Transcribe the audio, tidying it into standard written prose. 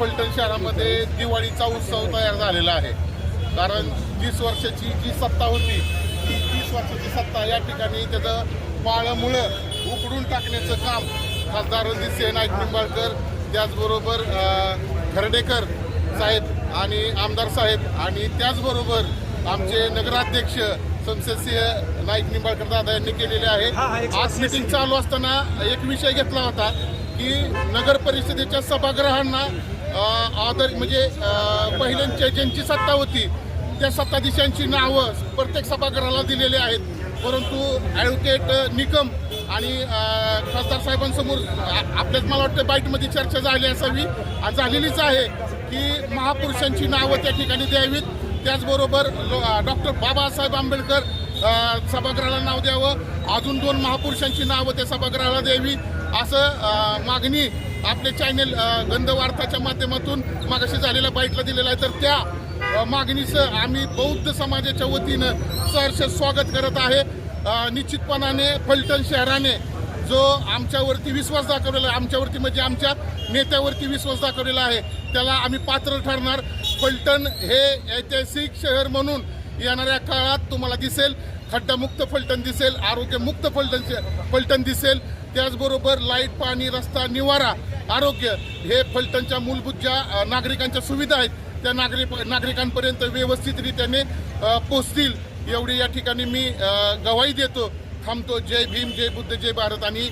फलटण शहरामध्ये दिवाळीचा उत्सव तयार झालेला आहे। कारण 30 वर्षाची जी सत्ता होती ती 30 वर्षाची सत्ता या ठिकाणी त्याचं पाळमुळं उकडून टाकण्याचं काम खासदार रणजित नाईक निंबाळकर, त्याचबरोबर खर्डेकर साहेब आणि आमदार साहेब आणि त्याचबरोबर आमचे नगराध्यक्ष शमशेरसिंह नाईक निंबाळकर दादा यांनी केलेले आहे। आज मीटिंग चालू असताना एक विषय घेतला होता की नगर परिषदेच्या सभागृहांना आदर म्हणजे पहिल्यांच्या ज्यांची सत्ता होती त्या सत्ताधीशांची नावं प्रत्येक सभागृहाला दिलेली आहेत, परंतु ॲडव्होकेट निकम आणि खासदार साहेबांसमोर आपल्याच मला वाटतं बाईटमध्ये चर्चा झाली असावी आणि झालेलीच आहे की महापुरुषांची नावं त्या ठिकाणी द्यावीत। त्याचबरोबर डॉक्टर बाबासाहेब आंबेडकर सभागृहाला नाव द्यावं, अजून 2 महापुरुषांची नावं त्या सभागृहाला द्यावी असं मागणी आपले चॅनेल गंध वार्ताच्या माध्यमातून मागाशी झालेल्या बाईटला दिलेला आहे। तर त्या मागणीचं आम्ही बौद्ध समाजाच्या वतीनं सहर्ष स्वागत करत आहे। निश्चितपणाने फलटण शहराने जो आमच्यावरती विश्वास दाखवलेला आहे, आमच्यावरती म्हणजे आमच्या नेत्यावरती विश्वास दाखवलेला आहे, त्याला आम्ही पात्र ठरणार। फलटण हे ऐतिहासिक शहर म्हणून येणाऱ्या काळात तुम्हाला दिसेल, खड्डामुक्त फलटण दिसेल, आरोग्यमुक्त फलटण दिसेल। त्याचबरोबर लाईट, पाणी, रस्ता, निवारा, आरोग्य हे फलटणच्या मूलभूत ज्या नागरिकांच्या सुविधा आहेत त्या नागरिकांपर्यंत व्यवस्थितरित्याने पोचतील एवढी या ठिकाणी मी गवाही देतो। थांबतो। जय भीम, जय बुद्ध, जय भारत आणि